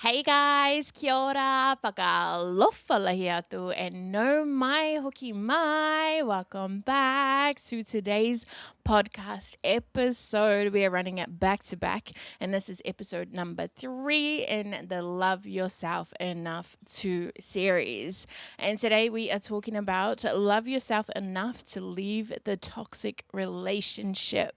Hey guys, kia ora, whakalofa lahi atu, and no mai hoki mai. Welcome back to today's podcast episode. We are running it back to back, and this is episode number 3 in the Love Yourself Enough 2 series. And today we are talking about love yourself enough to leave the toxic relationship.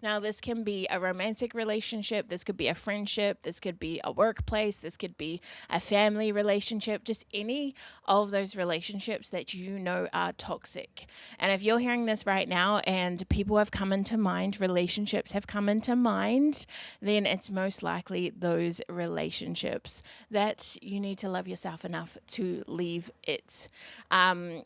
Now, this can be a romantic relationship, this could be a friendship, this could be a workplace, this could be a family relationship, just any of those relationships that you know are toxic. And if you're hearing this right now and people have come into mind, relationships have come into mind, then it's most likely those relationships that you need to love yourself enough to leave it.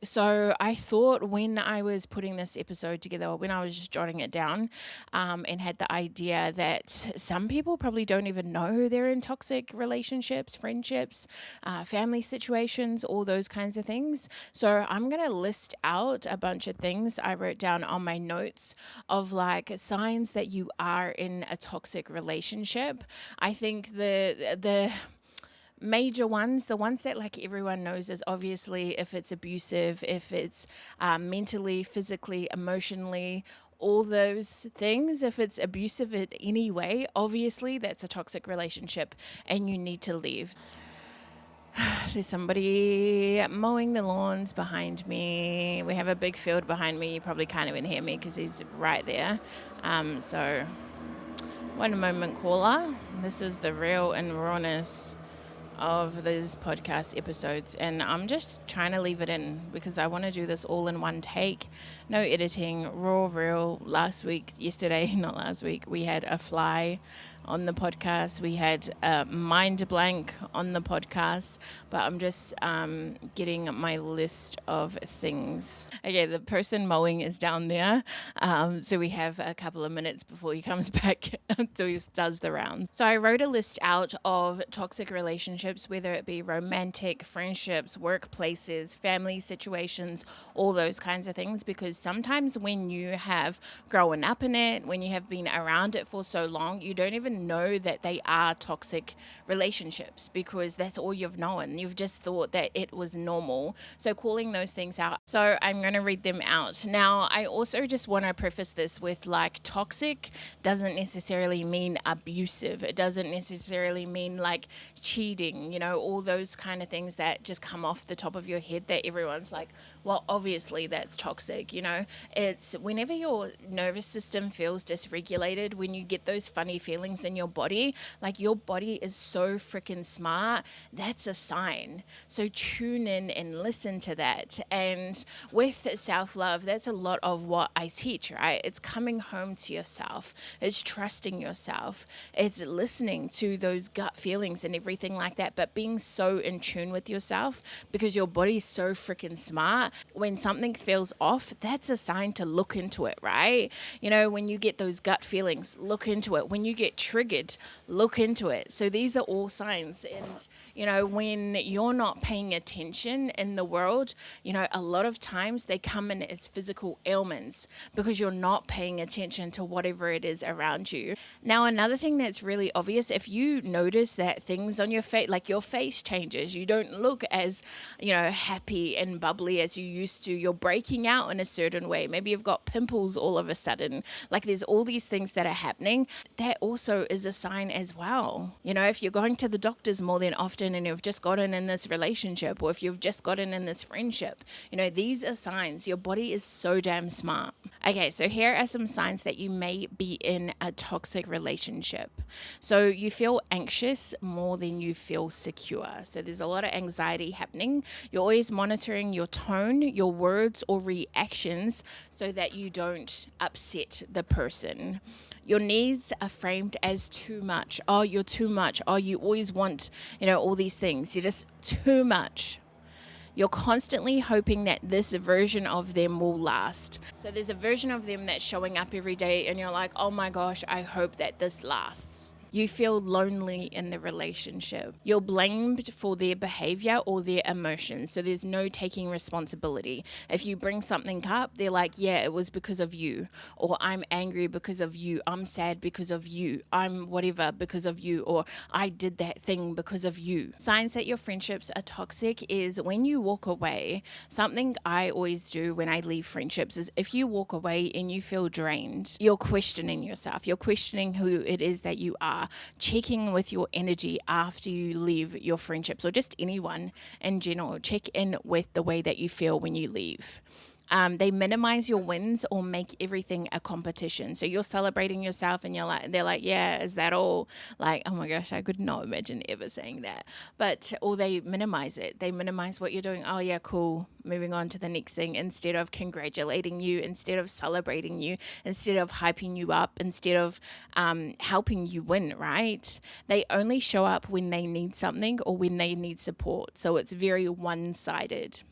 So I thought when I was putting this episode together, or when I was just jotting it down, and had the idea that some people probably don't even know they're in toxic relationships, friendships, family situations, all those kinds of things. So I'm going to list out a bunch of things I wrote down on my notes of like signs that you are in a toxic relationship. I think the major ones, the ones that like everyone knows, is obviously if it's abusive, if it's mentally, physically, emotionally, all those things. If it's abusive in any way, obviously that's a toxic relationship and you need to leave. There's somebody mowing the lawns behind me. We have a big field behind me. You probably can't even hear me because he's right there. So one moment, caller. This is the real and rawness of these podcast episodes, and I'm just trying to leave it in because I want to do this all in one take. No editing, raw, real. Not last week, we had a fly on the podcast. We had a mind blank on the podcast, but I'm just getting my list of things. Okay, the person mowing is down there, so we have a couple of minutes before he comes back until he does the rounds. So I wrote a list out of toxic relationships, whether it be romantic, friendships, workplaces, family situations, all those kinds of things, because sometimes when you have grown up in it, when you have been around it for so long, you don't even know that they are toxic relationships because that's all you've known. You've just thought that it was normal. So calling those things out. So I'm going to read them out. Now, I also just want to preface this with like toxic doesn't necessarily mean abusive. It doesn't necessarily mean like cheating, all those kind of things that just come off the top of your head that everyone's like, well, obviously that's toxic. It's whenever your nervous system feels dysregulated, when you get those funny feelings in your body, like your body is so freaking smart, that's a sign. So tune in and listen to that. And with self-love, that's a lot of what I teach, right? It's coming home to yourself. It's trusting yourself. It's listening to those gut feelings and everything like that, but being so in tune with yourself because your body's so freaking smart. When something feels off, that's a sign to look into it, right? When you get those gut feelings, look into it. When you get triggered, look into it. So these are all signs. And, when you're not paying attention in the world, a lot of times they come in as physical ailments because you're not paying attention to whatever it is around you. Now, another thing that's really obvious, if you notice that things on your face, like your face changes, you don't look as, happy and bubbly as you used to. You're breaking out in a certain way. Maybe you've got pimples all of a sudden. Like there's all these things that are happening. That also is a sign as well. If you're going to the doctors more than often and you've just gotten in this relationship, or if you've just gotten in this friendship, these are signs. Your body is so damn smart. Okay, so here are some signs that you may be in a toxic relationship. So you feel anxious more than you feel secure. So there's a lot of anxiety happening. You're always monitoring your tone, your words or reactions so that you don't upset the person. Your needs are framed as too much. Oh, you're too much. Oh, you always want, all these things. You're just too much. You're constantly hoping that this version of them will last. So there's a version of them that's showing up every day and you're like, oh my gosh, I hope that this lasts. You feel lonely in the relationship. You're blamed for their behavior or their emotions. So there's no taking responsibility. If you bring something up, they're like, yeah, it was because of you. Or I'm angry because of you. I'm sad because of you. I'm whatever because of you. Or I did that thing because of you. Signs that your friendships are toxic is when you walk away. Something I always do when I leave friendships is if you walk away and you feel drained, you're questioning yourself. You're questioning who it is that you are, checking with your energy after you leave your friendships or just anyone in general. Check in with the way that you feel when you leave. They minimize your wins or make everything a competition. So you're celebrating yourself and they're like, yeah, is that all? Like, oh my gosh, I could not imagine ever saying that. Or they minimize it. They minimize what you're doing. Oh yeah, cool. Moving on to the next thing instead of congratulating you, instead of celebrating you, instead of hyping you up, instead of helping you win, right? They only show up when they need something or when they need support. So it's very one-sided.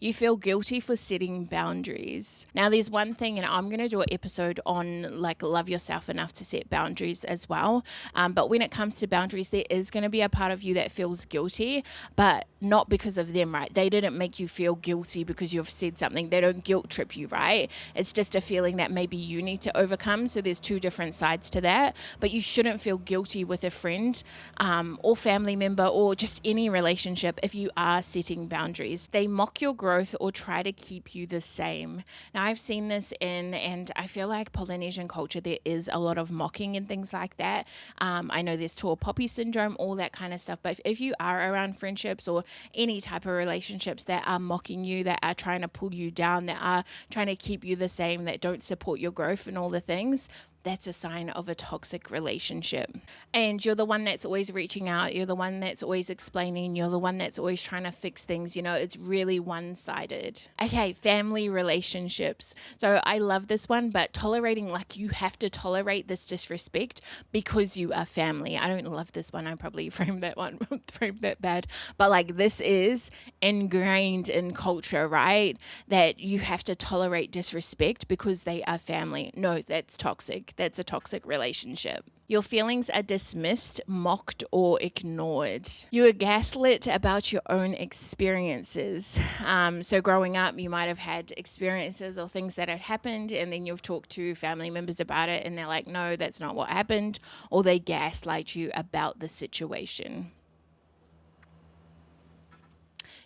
You feel guilty for setting boundaries. Now, there's one thing, and I'm going to do an episode on like love yourself enough to set boundaries as well. But when it comes to boundaries, there is going to be a part of you that feels guilty, but not because of them, right? They didn't make you feel guilty because you've said something. They don't guilt trip you, right? It's just a feeling that maybe you need to overcome. So there's two different sides to that. But you shouldn't feel guilty with a friend or family member or just any relationship if you are setting boundaries. They mock your growth or try to keep you the same. Now, I've seen this and I feel like Polynesian culture, there is a lot of mocking and things like that. I know there's tall poppy syndrome, all that kind of stuff. But if you are around friendships or any type of relationships that are mocking you, that are trying to pull you down, that are trying to keep you the same, that don't support your growth and all the things, that's a sign of a toxic relationship. And you're the one that's always reaching out. You're the one that's always explaining. You're the one that's always trying to fix things. You know, it's really one-sided. Okay, family relationships. So I love this one, but tolerating, like you have to tolerate this disrespect because you are family. I don't love this one. I probably framed that bad. But like this is ingrained in culture, right? That you have to tolerate disrespect because they are family. No, that's toxic. That's a toxic relationship. Your feelings are dismissed, mocked, or ignored. You are gaslit about your own experiences. So growing up, you might have had experiences or things that had happened, and then you've talked to family members about it, and they're like, no, that's not what happened, or they gaslight you about the situation.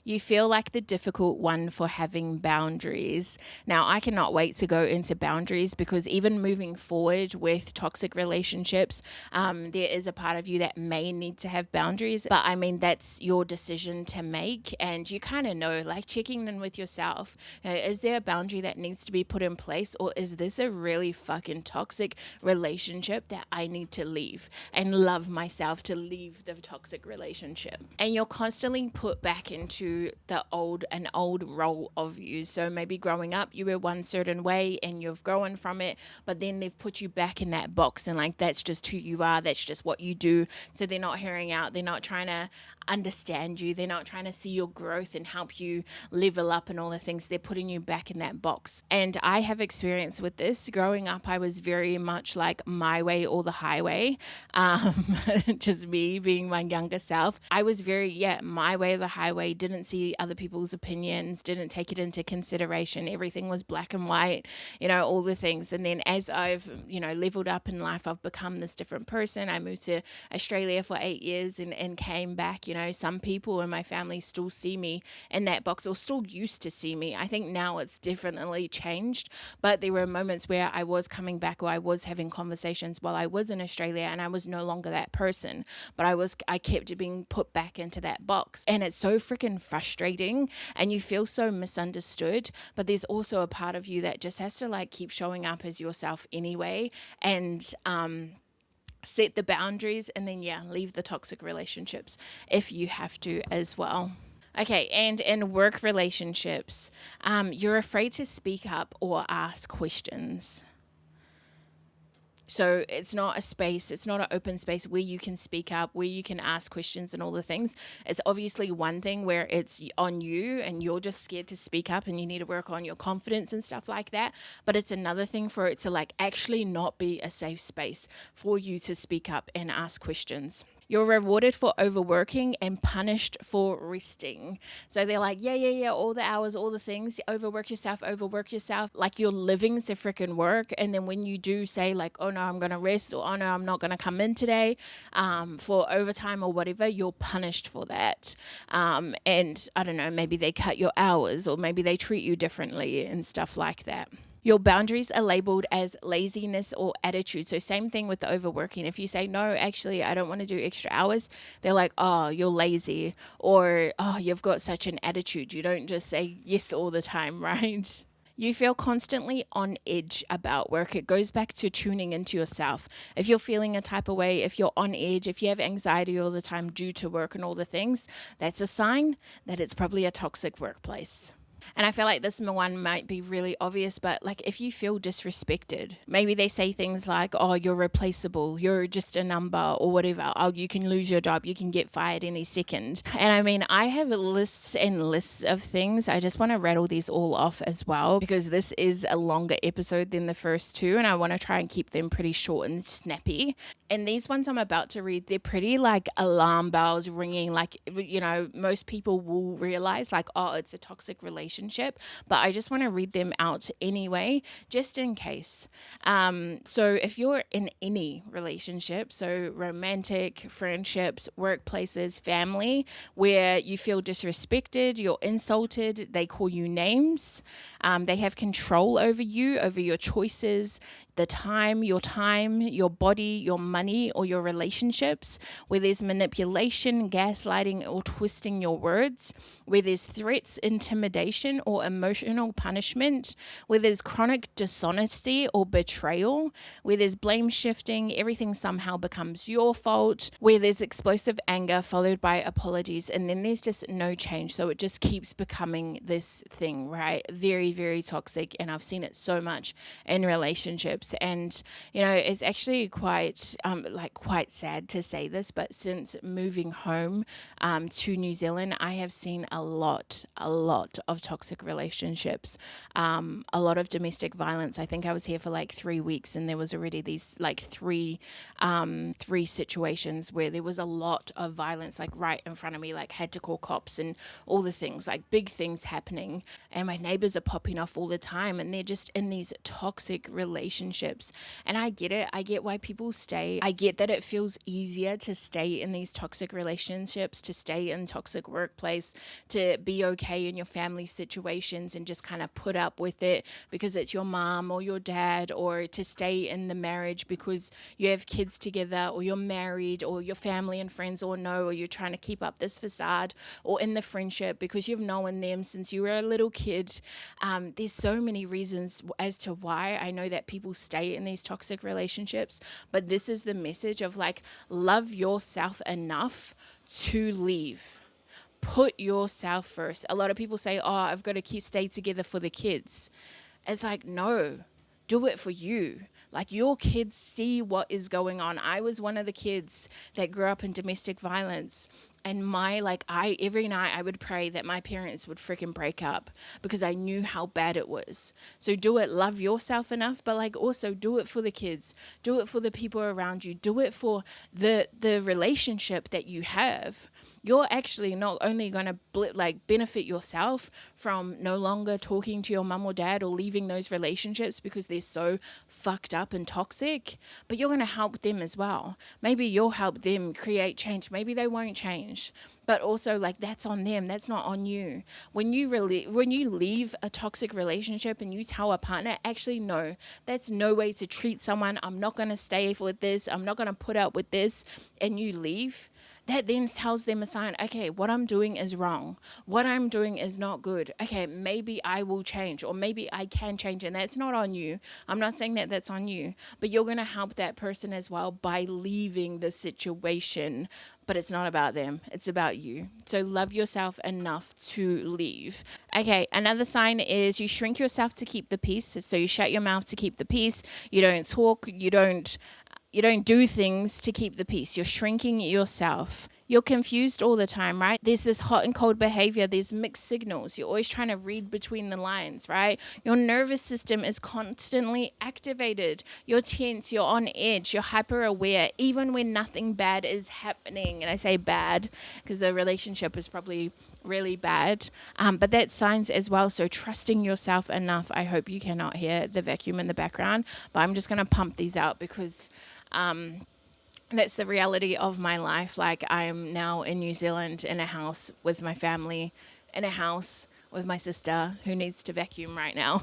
You feel like the difficult one for having boundaries. Now, I cannot wait to go into boundaries because even moving forward with toxic relationships, there is a part of you that may need to have boundaries. But I mean, that's your decision to make. And you kind of know, like checking in with yourself, is there a boundary that needs to be put in place? Or is this a really fucking toxic relationship that I need to leave and love myself to leave the toxic relationship? And you're constantly put back into an old role of you. So maybe growing up you were one certain way and you've grown from it, but then they've put you back in that box and like that's just who you are, that's just what you do. So they're not hearing out, they're not trying to understand you, they're not trying to see your growth and help you level up and all the things. They're putting you back in that box. And I have experience with this. Growing up I was very much like my way or the highway. Just me being my younger self. I was very my way or the highway, didn't see other people's opinions, didn't take it into consideration. Everything was black and white, all the things. And then as I've, leveled up in life, I've become this different person. I moved to Australia for 8 years and came back. Some people in my family still see me in that box or still used to see me. I think now it's definitely changed, but there were moments where I was coming back or I was having conversations while I was in Australia and I was no longer that person, but I kept being put back into that box. And it's so freaking frustrating and you feel so misunderstood, but there's also a part of you that just has to like keep showing up as yourself anyway and set the boundaries and then leave the toxic relationships if you have to as well. Okay, and in work relationships, you're afraid to speak up or ask questions. So it's not a space, it's not an open space where you can speak up, where you can ask questions and all the things. It's obviously one thing where it's on you and you're just scared to speak up and you need to work on your confidence and stuff like that. But it's another thing for it to like actually not be a safe space for you to speak up and ask questions. You're rewarded for overworking and punished for resting. So they're like, yeah, all the hours, all the things, overwork yourself. Like you're living to freaking work. And then when you do say like, oh no, I'm going to rest, or oh no, I'm not going to come in today for overtime or whatever, you're punished for that. And I don't know, maybe they cut your hours or maybe they treat you differently and stuff like that. Your boundaries are labeled as laziness or attitude. So same thing with the overworking. If you say, no, actually, I don't want to do extra hours, they're like, oh, you're lazy, or oh, you've got such an attitude. You don't just say yes all the time, right? You feel constantly on edge about work. It goes back to tuning into yourself. If you're feeling a type of way, if you're on edge, if you have anxiety all the time due to work and all the things, that's a sign that it's probably a toxic workplace. And I feel like this one might be really obvious, but like if you feel disrespected, maybe they say things like, oh, you're replaceable, you're just a number or whatever. Oh, you can lose your job, you can get fired any second. And I mean, I have lists and lists of things. I just want to rattle these all off as well, because this is a longer episode than the first two, and I want to try and keep them pretty short and snappy. And these ones I'm about to read, they're pretty like alarm bells ringing. Like, you know, most people will realize like, oh, it's a toxic relationship, but I just want to read them out anyway, just in case. So if you're in any relationship, so romantic, friendships, workplaces, family, where you feel disrespected, you're insulted, they call you names, they have control over you, over your choices, the time, your body, your money, or your relationships, where there's manipulation, gaslighting, or twisting your words, where there's threats, intimidation, or emotional punishment, where there's chronic dishonesty or betrayal, where there's blame shifting, everything somehow becomes your fault, where there's explosive anger followed by apologies, and then there's just no change. So it just keeps becoming this thing, right? Very, very toxic. And I've seen it so much in relationships. And, you know, it's actually quite sad to say this, but since moving home to New Zealand, I have seen a lot of toxic relationships, a lot of domestic violence. I think I was here for like 3 weeks, and there was already these like three situations where there was a lot of violence, like right in front of me, like had to call cops and all the things, like big things happening. And my neighbors are popping off all the time, and they're just in these toxic relationships. And I get it. I get why people stay. I get that it feels easier to stay in these toxic relationships, to stay in toxic workplace, to be okay in your family situations and just kind of put up with it because it's your mom or your dad, or to stay in the marriage because you have kids together, or you're married, or your family and friends all know, or you're trying to keep up this facade, or in the friendship because you've known them since you were a little kid. There's so many reasons as to why I know that people stay in these toxic relationships, but this is the message of like, love yourself enough to leave. Put yourself first. A lot of people say, oh, I've got to stay together for the kids. It's like, no, do it for you. Like, your kids see what is going on. I was one of the kids that grew up in domestic violence. And every night I would pray that my parents would freaking break up because I knew how bad it was. So do it, love yourself enough, but like also do it for the kids, do it for the people around you, do it for the relationship that you have. You're actually not only going to benefit yourself from no longer talking to your mum or dad or leaving those relationships because they're so fucked up and toxic, but you're going to help them as well. Maybe you'll help them create change. Maybe they won't change. But also, like, that's on them. That's not on you. When you leave a toxic relationship and you tell a partner, actually, no, that's no way to treat someone. I'm not going to stay with this. I'm not going to put up with this. And you leave. that then tells them a sign, okay, what I'm doing is wrong. What I'm doing is not good. Okay, maybe I will change, or maybe I can change. And that's not on you. I'm not saying that that's on you, but you're going to help that person as well by leaving the situation. But it's not about them, it's about you. So love yourself enough to leave. Okay, another sign is you shrink yourself to keep the peace. So you shut your mouth to keep the peace. You don't talk, you don't do things to keep the peace. You're shrinking yourself. You're confused all the time, right? There's this hot and cold behavior. There's mixed signals. You're always trying to read between the lines, right? Your nervous system is constantly activated. You're tense. You're on edge. You're hyper aware, even when nothing bad is happening. And I say bad because the relationship is probably really bad, but that's signs as well. So trusting yourself enough. I hope you cannot hear the vacuum in the background, but I'm just going to pump these out because that's the reality of my life. Like, I'm now in New Zealand in a house with my family, in a house with my sister who needs to vacuum right now.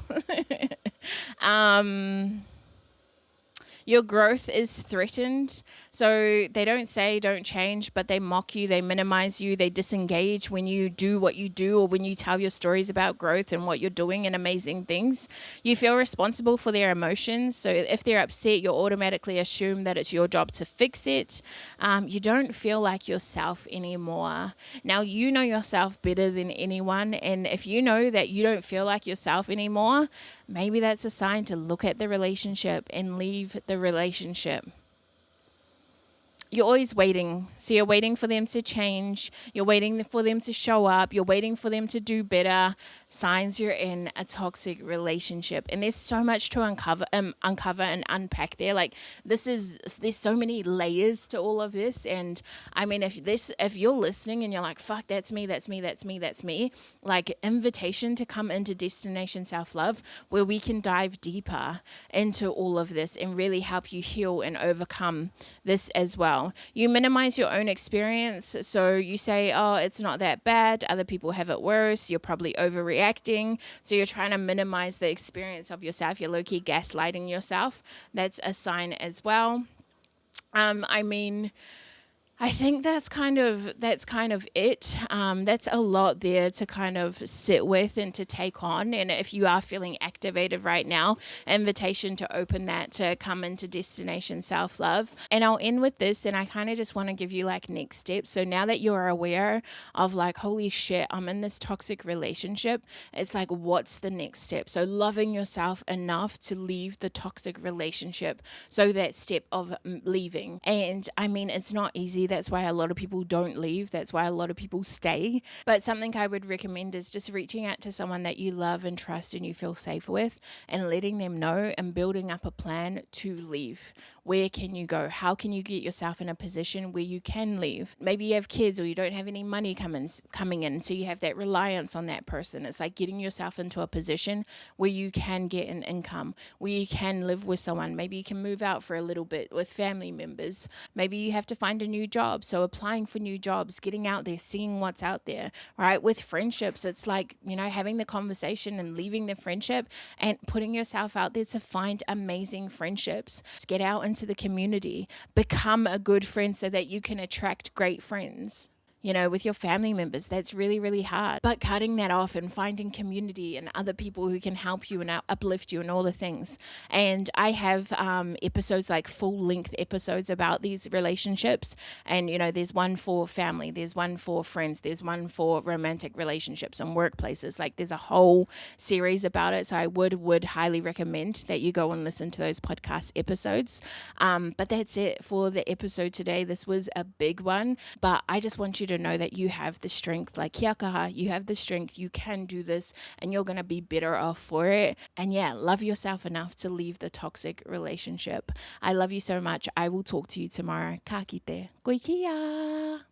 Your growth is threatened. So they don't say don't change, but they mock you, they minimize you, they disengage when you do what you do, or when you tell your stories about growth and what you're doing and amazing things. You feel responsible for their emotions. So if they're upset, you automatically assume that it's your job to fix it. You don't feel like yourself anymore. Now, you know yourself better than anyone. And if you know that you don't feel like yourself anymore, maybe that's a sign to look at the relationship and leave the relationship. You're always waiting. So you're waiting for them to change. You're waiting for them to show up. You're waiting for them to do better. Signs you're in a toxic relationship. And there's so much to uncover and unpack there. Like, there's so many layers to all of this. And I mean, if you're listening and you're like, fuck, that's me, like, invitation to come into Destination Self-Love, where we can dive deeper into all of this and really help you heal and overcome this as well. You minimize your own experience. So you say, oh, it's not that bad. Other people have it worse. You're probably overreacting. So you're trying to minimize the experience of yourself. You're low-key gaslighting yourself. That's a sign as well. I think that's kind of it. That's a lot there to kind of sit with and to take on. And if you are feeling activated right now, invitation to open that, to come into Destination Self-Love. And I'll end with this, and I kind of just want to give you like next steps. So now that you're aware of like, holy shit, I'm in this toxic relationship, it's like, what's the next step? So loving yourself enough to leave the toxic relationship. So that step of leaving. And I mean, it's not easy. That's why a lot of people don't leave. That's why a lot of people stay. But something I would recommend is just reaching out to someone that you love and trust and you feel safe with, and letting them know and building up a plan to leave. Where can you go? How can you get yourself in a position where you can leave? Maybe you have kids, or you don't have any money coming in, so you have that reliance on that person. It's like getting yourself into a position where you can get an income, where you can live with someone. Maybe you can move out for a little bit with family members. Maybe you have to find a new job. So applying for new jobs, getting out there, seeing what's out there, right? With friendships, it's like, having the conversation and leaving the friendship and putting yourself out there to find amazing friendships. Just get out into the community, become a good friend so that you can attract great friends. With your family members, that's really, really hard. But cutting that off and finding community and other people who can help you and uplift you and all the things. And I have episodes, like full-length episodes about these relationships. And, there's one for family, there's one for friends, there's one for romantic relationships and workplaces. Like, there's a whole series about it. So I would highly recommend that you go and listen to those podcast episodes. But that's it for the episode today. This was a big one, but I just want you to know that you have the strength. Like, kia kaha, you have the strength. You can do this, and you're going to be better off for it. And yeah, love yourself enough to leave the toxic relationship. I love you so much. I will talk to you tomorrow. Ka kite. Koe kia.